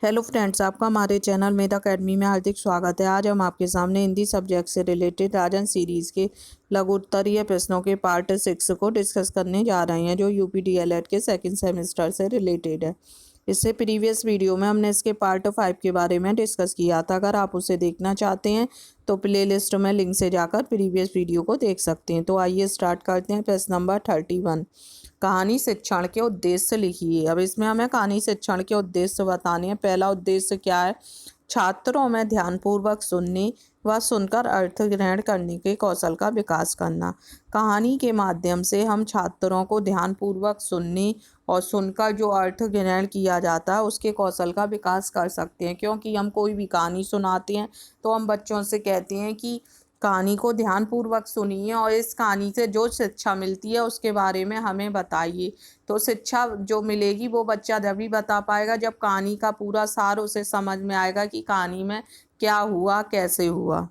Hello friends, आपका हमारे channel मेधा academy में हार्दिक स्वागत है। आज हम आपके सामने हिंदी सब्जेक्ट से रिलेटेड राजन सीरीज़ के लघु उत्तरीय प्रश्नों के पार्ट 6 को डिस्कस करने जा रहे हैं, जो यूपी डीएलएड के सेकंड सेमेस्टर से रिलेटेड है। इससे प्रीवियस वीडियो में हमने इसके पार्ट 5 के बारे में डिस्कस किया था। अगर आप उसे देखना चाहते हैं तो प्लेलिस्ट में लिंक से जाकर प्रीवियस वीडियो को देख सकते हैं। तो आइए स्टार्ट करते हैं। प्रश्न नंबर 31, कहानी शिक्षण के उद्देश्य लिखिए। अब इसमें हमें कहानी शिक्षण के उद्देश्य बताने हैं। पहला उद्देश्य क्या है? छात्रों में ध्यानपूर्वक सुनने व सुनकर अर्थ ग्रहण करने के कौशल का विकास करना। कहानी के माध्यम से हम छात्रों को ध्यानपूर्वक सुनने और सुनकर जो अर्थ ग्रहण किया जाता है उसके कौशल का विकास कर सकते हैं। क्योंकि हम कोई भी कहानी सुनाते हैं तो हम बच्चों से कहते हैं कि कहानी को ध्यानपूर्वक सुनिए और इस कहानी से जो शिक्षा मिलती है उसके बारे में हमें बताइए। तो शिक्षा जो मिलेगी वो बच्चा तभी बता पाएगा जब कहानी का पूरा सार उसे समझ में आएगा कि कहानी में क्या हुआ, कैसे हुआ।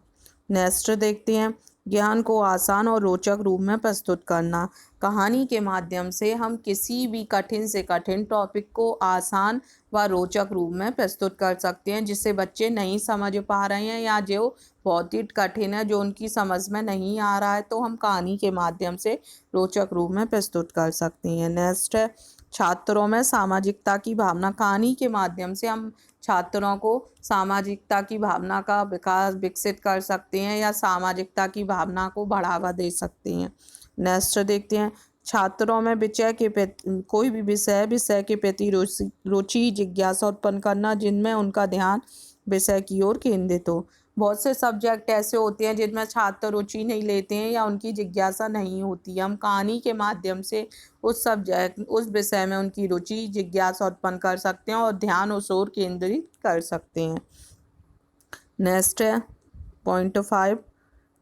नेक्स्ट देखते हैं, ज्ञान को आसान और रोचक रूप में प्रस्तुत करना। कहानी के माध्यम से हम किसी भी कठिन से कठिन टॉपिक को आसान व रोचक रूप में प्रस्तुत कर सकते हैं, जिससे बच्चे नहीं समझ पा रहे हैं या जो बहुत ही कठिन है, जो उनकी समझ में नहीं आ रहा है, तो हम कहानी के माध्यम से रोचक रूप में प्रस्तुत कर सकते हैं। नेक्स्ट है, छात्रों में सामाजिकता की भावना। कहानी के माध्यम से हम छात्रों को सामाजिकता की भावना का विकास विकसित कर सकते हैं या सामाजिकता की भावना को बढ़ावा दे सकते हैं। नेक्स्ट देखते हैं, छात्रों में विषय के प्रति कोई भी विषय के प्रति रुचि जिज्ञासा उत्पन्न करना, जिनमें उनका ध्यान विषय की ओर केंद्रित हो। बहुत से सब्जेक्ट ऐसे होते हैं जिनमें छात्र रुचि नहीं लेते हैं या उनकी जिज्ञासा नहीं होती है। हम कहानी के माध्यम से उस विषय में उनकी रुचि जिज्ञासा उत्पन्न कर सकते हैं और ध्यान उस ओर केंद्रित कर सकते हैं। नेक्स्ट है पॉइंट 5,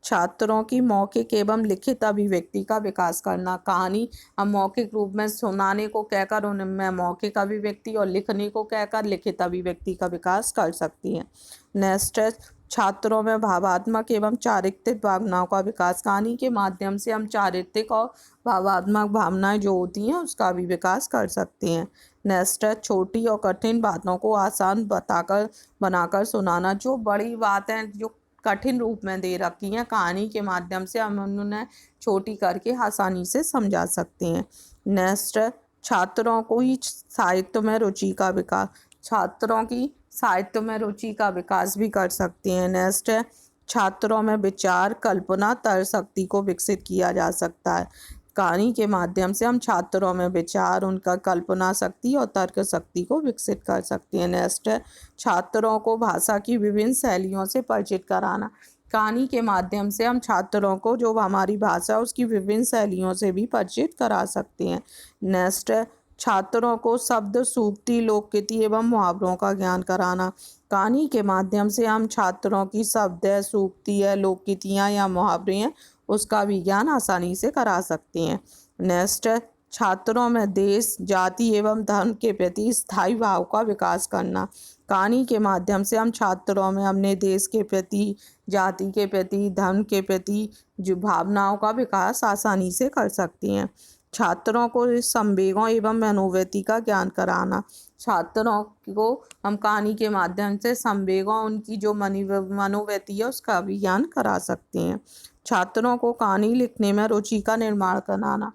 छात्रों की मौखिक एवं लिखित अभिव्यक्ति का विकास करना। कहानी हम मौखिक रूप में सुनाने को कहकर उनमें मौखिक अभिव्यक्ति और लिखने को कहकर लिखित अभिव्यक्ति का विकास कर सकती हैं। नेक्स्ट है, छात्रों में भावात्मक एवं चारित्रिक भावनाओं का विकास। कहानी के माध्यम से हम चारित्रिक और भावात्मक भावनाएं जो होती हैं उसका भी विकास कर सकते हैं। नेक्स्ट है, छोटी और कठिन बातों को आसान बनाकर सुनाना। जो बड़ी बातें जो कठिन रूप में दे रखी हैं, कहानी के माध्यम से हम उन्हें छोटी करके आसानी से समझा सकते हैं। नेक्स्ट, छात्रों को ही साहित्य में रुचि का विकास। छात्रों की साहित्य में रुचि का विकास भी कर सकते हैं। नेक्स्ट है, छात्रों में विचार कल्पना तर्क शक्ति को विकसित किया जा सकता है। कहानी के माध्यम से हम छात्रों में विचार, उनका कल्पना शक्ति और तर्क शक्ति को विकसित कर सकते हैं। नेक्स्ट है, छात्रों को भाषा की विभिन्न शैलियों से परिचित कराना। कहानी के माध्यम से हम छात्रों को जो हमारी भाषा उसकी विभिन्न शैलियों से भी परिचित करा सकते हैं। नेक्स्ट है, छात्रों को शब्द, सूक्ति, लोकगीति एवं मुहावरों का ज्ञान कराना। कहानी के माध्यम से हम छात्रों की शब्द है, सूक्ति है, लोकगीतियाँ या मुहावरे हैं उसका भी ज्ञान आसानी से करा सकते हैं। नेक्स्ट है, छात्रों में देश, जाति एवं धर्म के प्रति स्थायी भाव का विकास करना। कहानी के माध्यम से हम छात्रों में अपने देश के प्रति, जाति के प्रति, धर्म के प्रति जो भावनाओं का विकास आसानी से कर सकते हैं। छात्रों को संवेगों एवं मनोवृत्ति का ज्ञान कराना। छात्रों को हम कहानी के माध्यम से संवेगों, उनकी जो मनोवृत्ति है उसका भी ज्ञान करा सकते हैं। छात्रों को कहानी लिखने में रुचि का निर्माण कराना।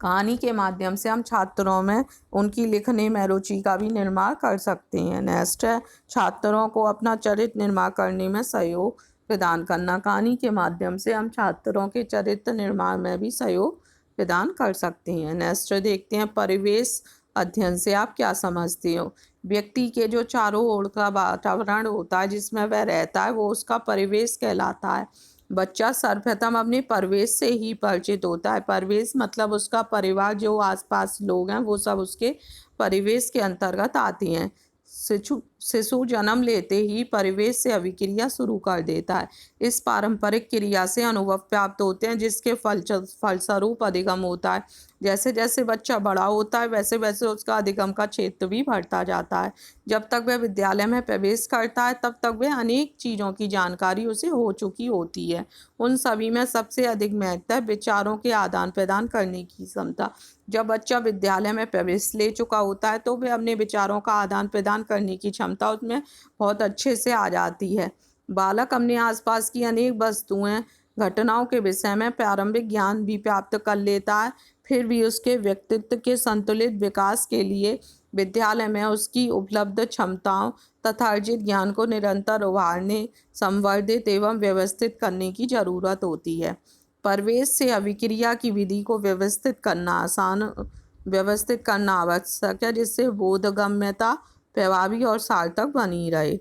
कहानी के माध्यम से हम छात्रों में उनकी लिखने में रुचि का भी निर्माण कर सकते हैं। नेक्स्ट है, छात्रों को अपना चरित्र निर्माण करने में सहयोग प्रदान करना। कहानी के माध्यम से हम छात्रों के चरित्र निर्माण में भी सहयोग प्रदान कर सकते हैं। नेक्स्ट देखते हैं, परिवेश अध्ययन से आप क्या समझते हो? व्यक्ति के जो चारों ओर का वातावरण होता है जिसमें वह रहता है वो उसका परिवेश कहलाता है। बच्चा सर्वप्रथम अपने परिवेश से ही परिचित होता है। परिवेश मतलब उसका परिवार, जो आसपास लोग हैं वो सब उसके परिवेश के अंतर्गत आते हैं। शिशु जन्म लेते ही परिवेश से अभिक्रिया शुरू कर देता है। इस पारंपरिक क्रिया से अनुभव प्राप्त होते हैं जिसके फलस्वरूप अधिगम होता है। जैसे जैसे बच्चा बड़ा होता है वैसे वैसे उसका अधिगम का क्षेत्र भी बढ़ता जाता है। जब तक वह विद्यालय में प्रवेश करता है तब तक वह अनेक चीज़ों की जानकारी उसे हो चुकी होती है। उन सभी में सबसे अधिक महत्व है विचारों के आदान प्रदान करने की क्षमता। जब बच्चा विद्यालय में प्रवेश ले चुका होता है तो वह अपने विचारों का आदान प्रदान करने की क्षमता उसमें बहुत अच्छे से आ जाती है। बालक अपने आसपास की अनेक वस्तुएं, घटनाओं के विषय में प्रारंभिक ज्ञान भी प्राप्त कर लेता है। फिर भी उसके व्यक्तित्व के संतुलित विकास के लिए विद्यालय में उसकी उपलब्ध क्षमताओं तथा अर्जित ज्ञान को निरंतर उभारने, संवर्धित एवं व्यवस्थित करने की जरूरत होती है। प्रवेश से अभिक्रिया की विधि को व्यवस्थित करना आवश्यक है, जिससे बोधगम्यता प्रभावी और सार्थक बनी रहे।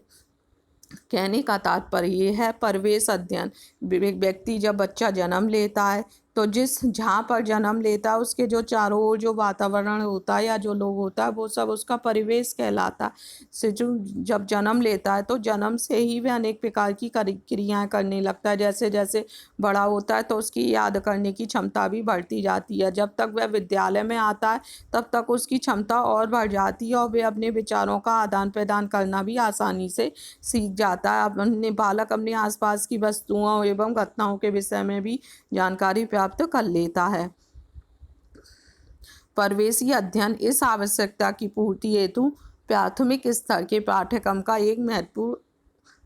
कहने का तात्पर्य ये है, प्रवेश अध्ययन व्यक्ति जब बच्चा जन्म लेता है तो जहाँ पर जन्म लेता है उसके जो चारों ओर जो वातावरण होता है या जो लोग होता है वो सब उसका परिवेश कहलाता है। शिशु जब जन्म लेता है तो जन्म से ही वह अनेक प्रकार की क्रियाएं करने लगता है। जैसे जैसे बड़ा होता है तो उसकी याद करने की क्षमता भी बढ़ती जाती है। जब तक वह विद्यालय में आता है तब तक उसकी क्षमता और बढ़ जाती है और वह अपने विचारों का आदान प्रदान करना भी आसानी से सीख जाता है। अपने बालक अपने आसपास की वस्तुओं एवं घटनाओं के विषय में भी जानकारी प्राप्त कर लेता है। प्रवेशी अध्ययन इस आवश्यकता की पूर्ति हेतु प्राथमिक स्तर के पाठ्यक्रम का एक महत्वपूर्ण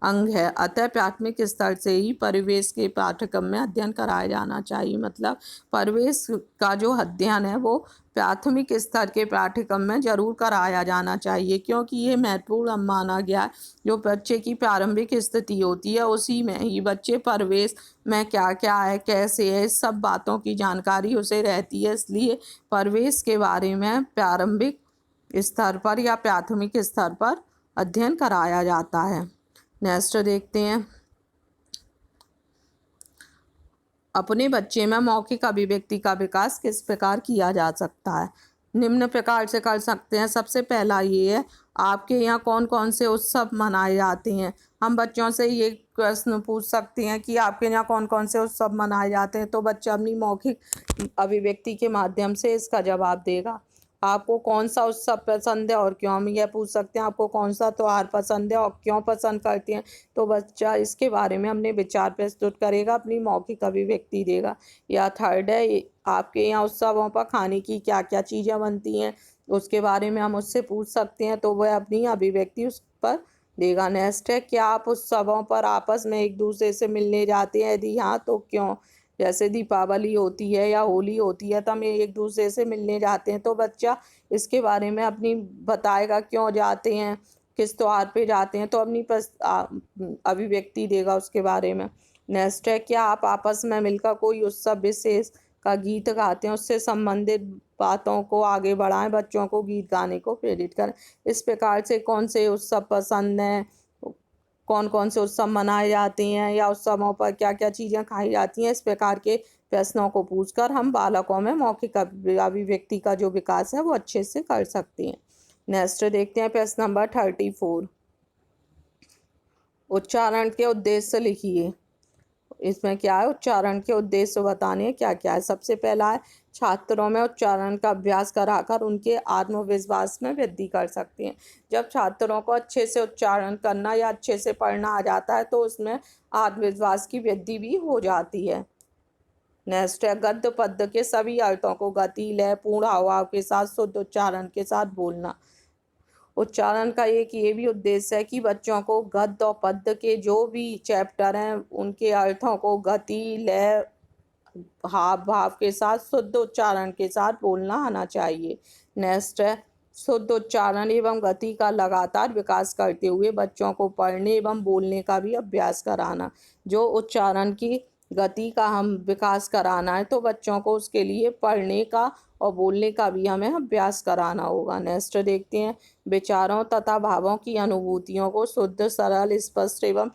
अंग है। अतः प्राथमिक स्तर से ही परिवेश के पाठ्यक्रम में अध्ययन कराया जाना चाहिए। मतलब परिवेश का जो अध्ययन है वो प्राथमिक स्तर के पाठ्यक्रम में जरूर कराया जाना चाहिए, क्योंकि ये महत्वपूर्ण माना गया है। जो बच्चे की प्रारंभिक स्थिति होती है उसी में ही बच्चे परिवेश में क्या क्या है, कैसे है, इस सब बातों की जानकारी उसे रहती है। इसलिए परिवेश के बारे में प्रारंभिक स्तर पर या प्राथमिक स्तर पर अध्ययन कराया जाता है। नेक्स्ट देखते हैं, अपने बच्चे में मौखिक अभिव्यक्ति का विकास किस प्रकार किया जा सकता है। निम्न प्रकार से कर सकते हैं। सबसे पहला ये है, आपके यहाँ कौन कौन से उत्सव मनाए जाते हैं। हम बच्चों से ये प्रश्न पूछ सकते हैं कि आपके यहाँ कौन कौन से उत्सव मनाए जाते हैं, तो बच्चा अपनी मौखिक अभिव्यक्ति के माध्यम से इसका जवाब देगा। आपको कौन सा उत्सव पसंद है और क्यों, हम यह पूछ सकते हैं आपको कौन सा त्यौहार पसंद है और क्यों पसंद करते हैं, तो बच्चा इसके बारे में अपने विचार प्रस्तुत करेगा, अपनी मौखिक अभिव्यक्ति देगा। या थर्ड है, आपके यहाँ उत्सवों पर खाने की क्या क्या चीज़ें बनती हैं, उसके बारे में हम उससे पूछ सकते हैं, तो वह अपनी अभिव्यक्ति उस पर देगा। नेक्स्ट है, क्या आप उत्सवों पर आपस में एक दूसरे से मिलने जाते हैं, यदि हाँ तो क्यों। जैसे दीपावली होती है या होली होती है तो हम एक दूसरे से मिलने जाते हैं, तो बच्चा इसके बारे में अपनी बताएगा क्यों जाते हैं, किस त्योहार पे जाते हैं, तो अपनी अभिव्यक्ति देगा उसके बारे में। नेक्स्ट है, क्या आप आपस में मिलकर कोई उत्सव विशेष का गीत गाते हैं, उससे संबंधित बातों को आगे बढ़ाएं, बच्चों को गीत गाने को प्रेरित करें। इस प्रकार से कौन से उत्सव पसंद हैं, कौन कौन से उत्सव मनाए जाते हैं या उत्सवों पर क्या क्या चीज़ें खाई जाती हैं, इस प्रकार के प्रश्नों को पूछकर हम बालकों में मौखिक अभिव्यक्ति का जो विकास है वो अच्छे से कर सकते हैं। नेक्स्ट देखते हैं प्रश्न नंबर 34। उच्चारण के उद्देश्य लिखिए। इसमें क्या है, उच्चारण के उद्देश्य बताने क्या क्या है। सबसे पहला है, छात्रों में उच्चारण का अभ्यास कराकर उनके आत्मविश्वास में वृद्धि कर सकते हैं। जब छात्रों को अच्छे से उच्चारण करना या अच्छे से पढ़ना आ जाता है तो उसमें आत्मविश्वास की वृद्धि भी हो जाती है। नेक्स्ट है, गद्य पद्य के सभी अर्थों को गति, लय, पूर्ण हाव के साथ शुद्ध उच्चारण के साथ बोलना। उच्चारण का एक ये भी उद्देश्य है कि बच्चों को गद्य और पद्य के जो भी चैप्टर हैं उनके अर्थों को गति, लय, हाव भाव के साथ शुद्ध उच्चारण के साथ बोलना आना चाहिए। नेक्स्ट है, शुद्ध उच्चारण एवं गति का लगातार विकास करते हुए बच्चों को पढ़ने एवं बोलने का भी अभ्यास कराना। जो उच्चारण की गति का हम विकास कराना है तो बच्चों को उसके लिए पढ़ने का और बोलने का भी हमें अभ्यास कराना होगा। नेक्स्ट देखते हैं, विचारों तथा भावों की अनुभूतियों को शुद्ध, सरल, स्पष्ट एवं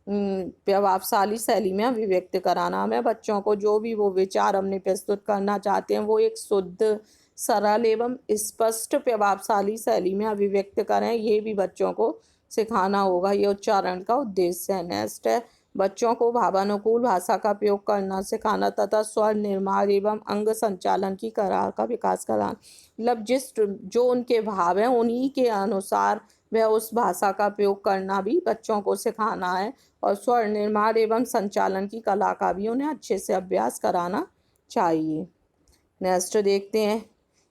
प्रभावशाली शैली में अभिव्यक्त कराना। हमें बच्चों को जो भी वो विचार हमने प्रस्तुत करना चाहते हैं वो एक शुद्ध, सरल एवं स्पष्ट प्रभावशाली शैली में अभिव्यक्त करें, ये भी बच्चों को सिखाना होगा। ये उच्चारण का उद्देश्य है। नेक्स्ट है, बच्चों को भावानुकूल भाषा का प्रयोग करना सिखाना तथा स्वर निर्माण एवं अंग संचालन की कला का विकास कराना। मतलब जो उनके भाव हैं उन्हीं के अनुसार वह उस भाषा का प्रयोग करना भी बच्चों को सिखाना है, और स्वर निर्माण एवं संचालन की कला का भी उन्हें अच्छे से अभ्यास कराना चाहिए। नेक्स्ट देखते हैं,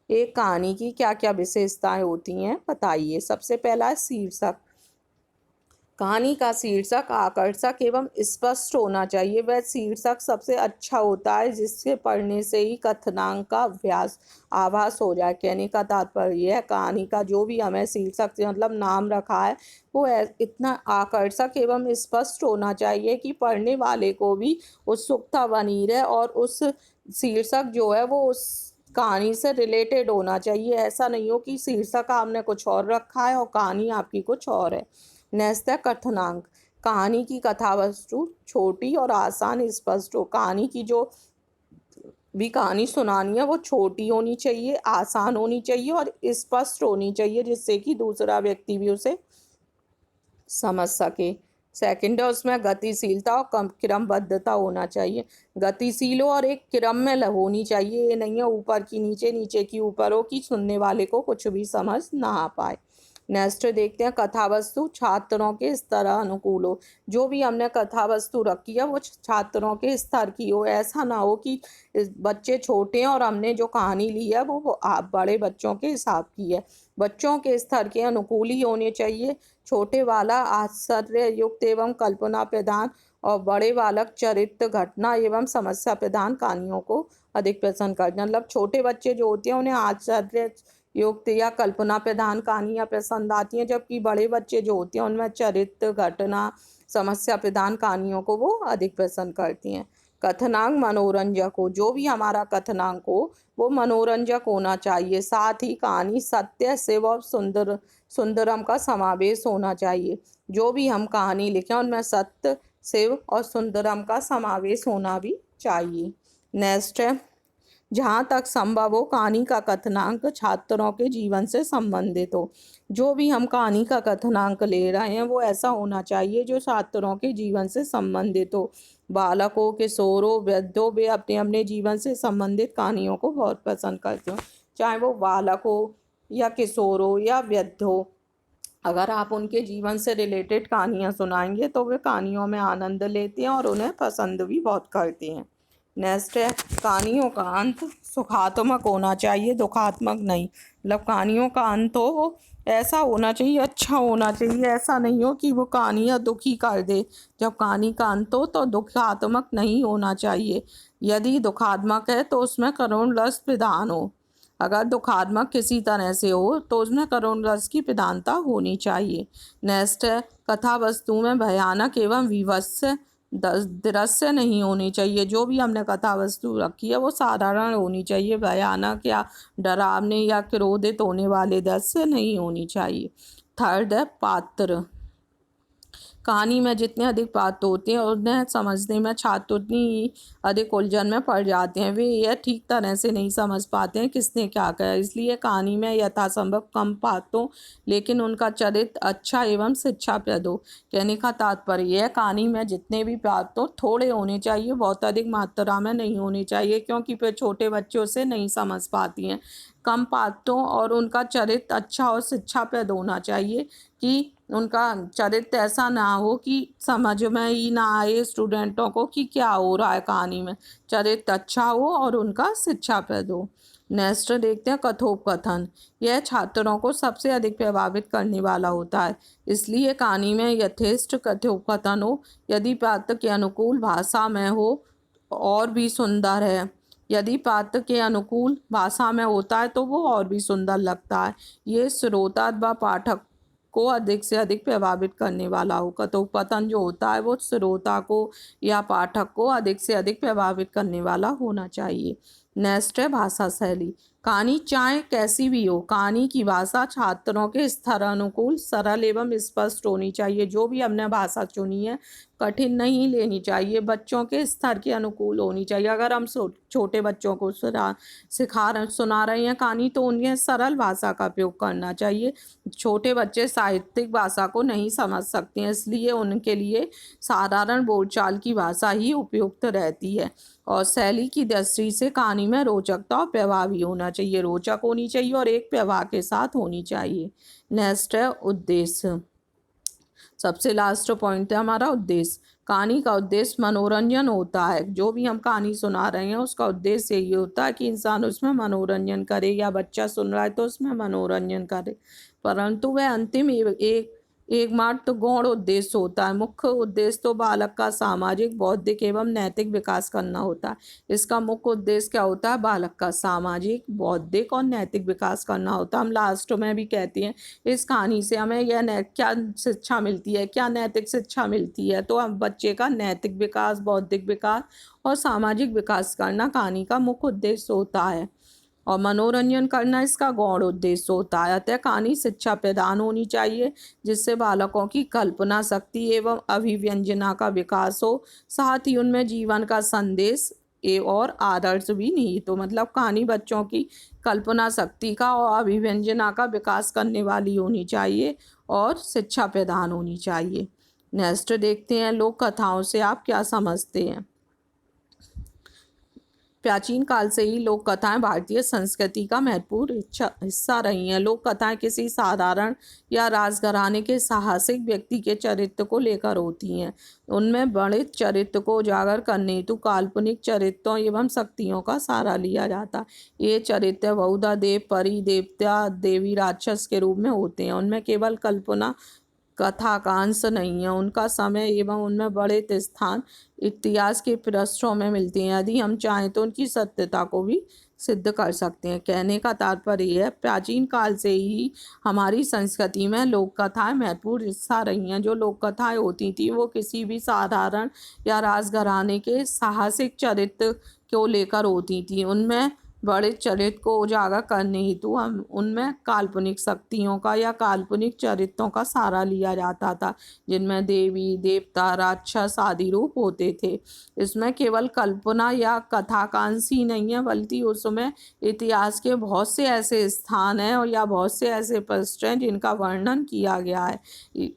एक कहानी की क्या क्या विशेषताएं होती हैं बताइए। सबसे पहला है शीर्षक। कहानी का शीर्षक आकर्षक एवं स्पष्ट होना चाहिए। वह शीर्षक सबसे अच्छा होता है जिससे पढ़ने से ही कथनांक का अभ्यास आभास हो जाए। कहने का तात्पर्य है कहानी का जो भी हमें शीर्षक से मतलब नाम रखा है वो इतना आकर्षक एवं स्पष्ट होना चाहिए कि पढ़ने वाले को भी उत्सुकता बनी रहे, और उस शीर्षक जो है वो उस कहानी से रिलेटेड होना चाहिए। ऐसा नहीं हो कि शीर्षक आपने कुछ और रखा है और कहानी आपकी कुछ और है। नेक्स्ट है कथनांक। कहानी की कथा वस्तु छोटी और आसान स्पष्ट हो। कहानी की जो भी कहानी सुनानी है वो छोटी होनी चाहिए, आसान होनी चाहिए और स्पष्ट होनी चाहिए, जिससे कि दूसरा व्यक्ति भी उसे समझ सके। सेकंड है उसमें गतिशीलता और क्रमबद्धता होना चाहिए। गतिशील हो और एक क्रम में होनी चाहिए। ये नहीं है ऊपर की नीचे, नीचे की ऊपर हो कि सुनने वाले को कुछ भी समझ ना आ पाए। नेक्स्ट देखते हैं कथा वस्तु छात्रों के स्तर अनुकूल हो। जो भी हमने कथा वस्तु रखी है वो छात्रों के स्तर की हो। ऐसा ना हो कि बच्चे छोटे हैं और हमने जो कहानी ली है वो आप बड़े बच्चों के हिसाब की है। बच्चों के स्तर के अनुकूल ही होने चाहिए। छोटे वाला आश्चर्य युक्त एवं कल्पना प्रधान और बड़े बालक चरित्र घटना एवं समस्या प्रधान कहानियों को अधिक पसंद करते हैं। मतलब छोटे बच्चे जो होते हैं उन्हें आश्चर्य युक्त या कल्पना प्रधान कहानियाँ पसंद आती हैं, जबकि बड़े बच्चे जो होते हैं उनमें चरित्र घटना समस्या प्रधान कहानियों को वो अधिक पसंद करती हैं। कथनांक मनोरंजक हो। जो भी हमारा कथनांक हो वो मनोरंजक होना चाहिए। साथ ही कहानी सत्य शिव और सुंदरम का समावेश होना चाहिए। जो भी हम कहानी लिखें उनमें सत्य शिव और सुंदरम का समावेश होना भी चाहिए। नेक्स्ट है जहाँ तक संभव हो कहानी का कथनांक छात्रों के जीवन से संबंधित हो। जो भी हम कहानी का कथनांक ले रहे हैं वो ऐसा होना चाहिए जो छात्रों के जीवन से संबंधित हो। बालकों किशोरों वृद्धों वे अपने अपने जीवन से संबंधित कहानियों को बहुत पसंद करते हो, चाहे वो बालक हो या किशोर हो या वृद्ध हो। अगर आप उनके जीवन से रिलेटेड कहानियाँ सुनाएंगे तो वे कहानियों में आनंद लेते हैं और उन्हें पसंद भी बहुत करते हैं। नेक्स्ट है कहानियों का अंत सुखात्मक होना चाहिए, दुखात्मक नहीं। मतलब कहानियों का अंत हो ऐसा होना चाहिए, अच्छा होना चाहिए। ऐसा नहीं हो कि वो कहानियाँ दुखी कर दे। जब कहानी का अंत हो तो दुखात्मक नहीं होना चाहिए। यदि दुखात्मक है तो उसमें करुण रस प्रधान हो। अगर दुखात्मक किसी तरह से हो तो उसमें करुण रस की प्रधानता होनी चाहिए। नेक्स्ट है कथा वस्तु में भयानक एवं विभत्स दृश्य नहीं होनी चाहिए। जो भी हमने कथा वस्तु रखी है वो साधारण होनी चाहिए। भयानक या डरावने या क्रोधित होने वाले दृश्य नहीं होनी चाहिए। थर्ड है पात्र। कहानी में जितने अधिक पात्र होते हैं उन्हें समझने में छात्र उतनी ही अधिक उलझन में पड़ जाते हैं। वे यह ठीक तरह से नहीं समझ पाते हैं किसने क्या कहा। इसलिए कहानी में यथासंभव कम पात्र हो लेकिन उनका चरित्र अच्छा एवं शिक्षाप्रद हो। कहने का तात्पर्य है कहानी में जितने भी पात्र हो थोड़े होने चाहिए, बहुत अधिक मात्रा में नहीं होने चाहिए, क्योंकि फिर छोटे बच्चे उसे नहीं समझ पाती हैं। कम पात्रों और उनका चरित्र अच्छा और शिक्षाप्रद होना चाहिए कि उनका चरित्र ऐसा ना हो कि समझ में ही ना आए स्टूडेंटों को कि क्या हो रहा है कहानी में। चरित्र अच्छा हो और उनका शिक्षाप्रद हो। नेक्स्ट देखते हैं कथोपकथन। यह छात्रों को सबसे अधिक प्रभावित करने वाला होता है, इसलिए कहानी में यथेष्ट कथोपकथन हो। यदि पात्र के अनुकूल भाषा में हो और भी सुंदर है। यदि पात्र के अनुकूल भाषा में होता है तो वो और भी सुंदर लगता है। ये श्रोता व पाठक को अधिक से अधिक प्रभावित करने वाला हो। कथोपकथन जो होता है वो श्रोता को या पाठक को अधिक से अधिक प्रभावित करने वाला होना चाहिए। नेक्स्ट है भाषा शैली। कहानी चाहे कैसी भी हो, कहानी की भाषा छात्रों के स्तर अनुकूल, सरल एवं स्पष्ट होनी चाहिए। जो भी हमने भाषा चुनी है कठिन नहीं लेनी चाहिए, बच्चों के स्तर के अनुकूल होनी चाहिए। अगर हम छोटे बच्चों को सुना रहे हैं कहानी तो उन्हें सरल भाषा का उपयोग करना चाहिए। छोटे बच्चे साहित्यिक भाषा को नहीं समझ सकते हैं, इसलिए उनके लिए साधारण बोलचाल की भाषा ही उपयुक्त रहती है। और शैली की दृष्टि से कहानी में रोचकता और प्रभावी होना चाहिए, रोचक होनी चाहिए और एक प्रवाह के साथ होनी चाहिए। नेक्स्ट है उद्देश्य। सबसे लास्ट पॉइंट है हमारा उद्देश्य। कहानी का उद्देश्य मनोरंजन होता है। जो भी हम कहानी सुना रहे हैं उसका उद्देश्य यही होता है कि इंसान उसमें मनोरंजन करे, या बच्चा सुन रहा है तो उसमें मनोरंजन करे, परंतु वह अंतिम एकमात्र गौण उद्देश्य होता है। मुख्य उद्देश्य तो बालक का सामाजिक, बौद्धिक एवं नैतिक विकास करना होता है। इसका मुख्य उद्देश्य क्या होता है? बालक का सामाजिक, बौद्धिक और नैतिक विकास करना होता है। हम लास्ट में भी कहते हैं इस कहानी से हमें यह क्या शिक्षा मिलती है, क्या नैतिक शिक्षा मिलती है, तो हम बच्चे का नैतिक विकास, बौद्धिक विकास और सामाजिक विकास करना कहानी का मुख्य उद्देश्य होता है, और मनोरंजन करना इसका गौण उद्देश्य होता है। अतः कहानी शिक्षा प्रदान होनी चाहिए जिससे बालकों की कल्पना शक्ति एवं अभिव्यंजना का विकास हो, साथ ही उनमें जीवन का संदेश और आदर्श भी निहित हो। मतलब कहानी बच्चों की कल्पना शक्ति का और अभिव्यंजना का विकास करने वाली होनी चाहिए और शिक्षा प्रदान होनी चाहिए। नेक्स्ट देखते हैं लोक कथाओं से आप क्या समझते हैं। प्राचीन काल से ही लोक कथाएं भारतीय संस्कृति का महत्वपूर्ण हिस्सा रही हैं। लोक कथाएं किसी साधारण या राजघराने के साहसिक व्यक्ति के चरित्र को लेकर होती हैं। उनमें बड़े चरित्र को उजागर करने हेतु काल्पनिक चरित्रों एवं शक्तियों का सहारा लिया जाता है। ये चरित्र बहुधा देव, परी, देवता, देवी, राक्षस के रूप में होते हैं। उनमें केवल कल्पना कथा का अंश नहीं है, उनका समय एवं उनमें बड़े स्थान इतिहास के पृष्ठों में मिलती हैं। यदि हम चाहें तो उनकी सत्यता को भी सिद्ध कर सकते हैं। कहने का तात्पर्य यह है प्राचीन काल से ही हमारी संस्कृति में लोक कथाएं महत्वपूर्ण हिस्सा रही हैं। जो लोक कथाएं होती थी वो किसी भी साधारण या राजघराने के साहसिक चरित्र को लेकर होती थी। उनमें बड़े चरित्र को उजागर करने हेतु हम उनमें काल्पनिक शक्तियों का या काल्पनिक चरित्रों का सहारा लिया जाता था, जिनमें देवी, देवता, राक्षस आदि रूप होते थे। इसमें केवल कल्पना या कथा का अंश ही नहीं है, बल्कि उसमें इतिहास के बहुत से ऐसे स्थान हैं और या बहुत से ऐसे पृष्ठ हैं जिनका वर्णन किया गया है।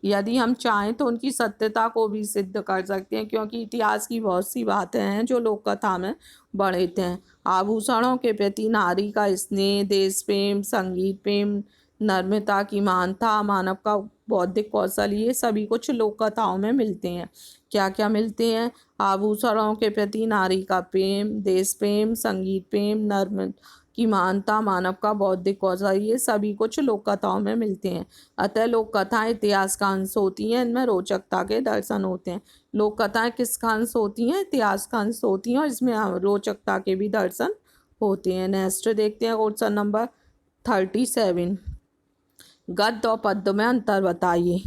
यदि हम चाहें तो उनकी सत्यता को भी सिद्ध कर सकते हैं, क्योंकि इतिहास की बहुत सी बातें हैं जो लोक कथा में वर्णित हैं। आभूषणों के प्रति नारी का स्नेह, देश प्रेम, संगीत प्रेम, नर्मता की महानता, मानव का बौद्धिक कौशल, ये सभी कुछ लोक कथाओं में मिलते हैं। क्या क्या मिलते हैं? आभूषणों के प्रति नारी का प्रेम, देश प्रेम, संगीत प्रेम, नर्म की महानता, मानव का बौद्धिक कौशल, ये सभी कुछ लोक कथाओं में मिलते हैं। अतः लोक कथाएं इतिहास का अंश होती हैं, इनमें रोचकता के दर्शन होते हैं। लोक कथाएं किसका अंश होती हैं? इतिहास का अंश होती हैं और इसमें रोचकता के भी दर्शन होते हैं। नेक्स्ट देखते हैं क्वेश्चन नंबर 37। गद्य और पद्य में अंतर बताइए।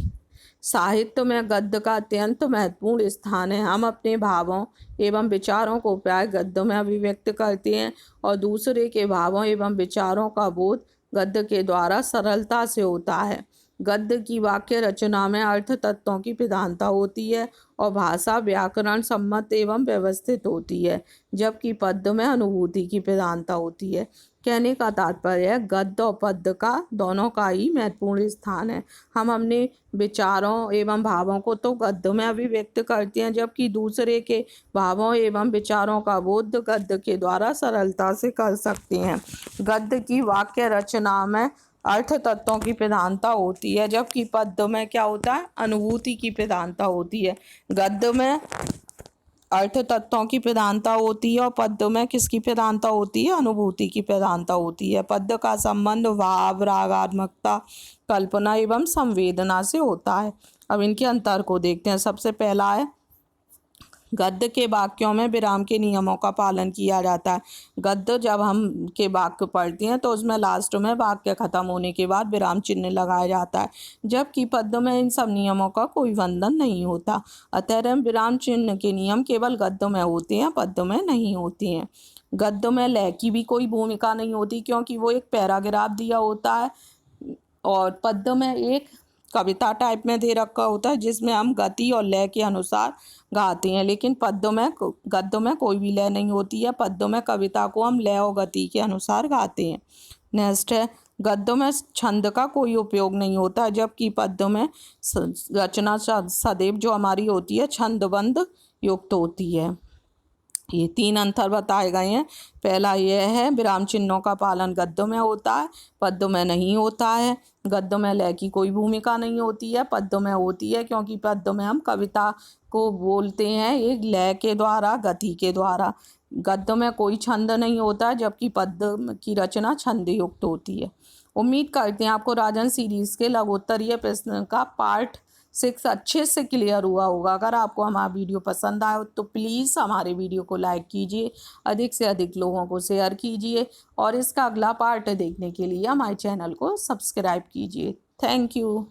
साहित्य में गद्य का अत्यंत महत्वपूर्ण स्थान है। हम अपने भावों एवं विचारों को प्राय गद्य में अभिव्यक्त करते हैं और दूसरे के भावों एवं विचारों का बोध गद्य के द्वारा सरलता से होता है। गद्य की वाक्य रचना में अर्थ तत्वों की प्रधानता होती है और भाषा व्याकरण सम्मत एवं व्यवस्थित होती है, जबकि पद्य में अनुभूति की प्रधानता होती है। कहने का तात्पर्य है गद्य और पद्य का दोनों का ही महत्वपूर्ण स्थान है। हम अपने विचारों एवं भावों को तो गद्य में अभिव्यक्त करते हैं, जबकि दूसरे के भावों एवं विचारों का बोध गद्य के द्वारा सरलता से कर सकते हैं। गद्य की वाक्य रचना में अर्थ तत्वों की प्रधानता होती है, जबकि पद्य में क्या होता है? अनुभूति की प्रधानता होती है। गद्य में अर्थ तत्वों की प्रधानता होती है और पद्य में किसकी प्रधानता होती है? अनुभूति की प्रधानता होती है। पद्य का संबंध भाव, रागात्मकता, कल्पना एवं संवेदना से होता है। अब इनके अंतर को देखते हैं। सबसे पहला है गद्य के वाक्यों में विराम के नियमों का पालन किया जाता है। गद्य जब हम के वाक्य पढ़ते हैं तो उसमें लास्ट में वाक्य खत्म होने के बाद विराम चिन्ह लगाया जाता है, जबकि पद्य में इन सब नियमों का कोई बंधन नहीं होता। अतः विराम चिन्ह के नियम केवल गद्य में होते हैं, पद्य में नहीं होते हैं। गद्य में लय की भी कोई भूमिका नहीं होती क्योंकि वो एक पैराग्राफ दिया होता है, और पद्य में एक कविता टाइप में दे रखा होता है जिसमें हम गति और लय के अनुसार गाते हैं। लेकिन गद्य में कोई भी लय नहीं होती है। पद्य में कविता को हम लय और गति के अनुसार गाते हैं। नेक्स्ट है, गद्य में छंद का कोई उपयोग नहीं होता है, जबकि पद्य में रचना सदैव जो हमारी होती है छंदबद्ध युक्त होती है। ये 3 अंतर बताए गए हैं। पहला यह है, विराम चिन्हों का पालन गद्य में होता है, पद्य में नहीं होता है। गद्य में लय की कोई भूमिका नहीं होती है, पद्य में होती है, क्योंकि पद्य में हम कविता को बोलते हैं एक लय के द्वारा, गति के द्वारा। गद्य में कोई छंद नहीं होता है, जबकि पद्य की रचना छंद युक्त होती है। उम्मीद करते हैं आपको राजन सीरीज़ के लघुत्तरीय प्रश्न का पार्ट 6 अच्छे से क्लियर हुआ होगा। अगर आपको हमारा वीडियो पसंद आया हो तो प्लीज़ हमारे वीडियो को लाइक कीजिए, अधिक से अधिक लोगों को शेयर कीजिए, और इसका अगला पार्ट देखने के लिए हमारे चैनल को सब्सक्राइब कीजिए। Thank you.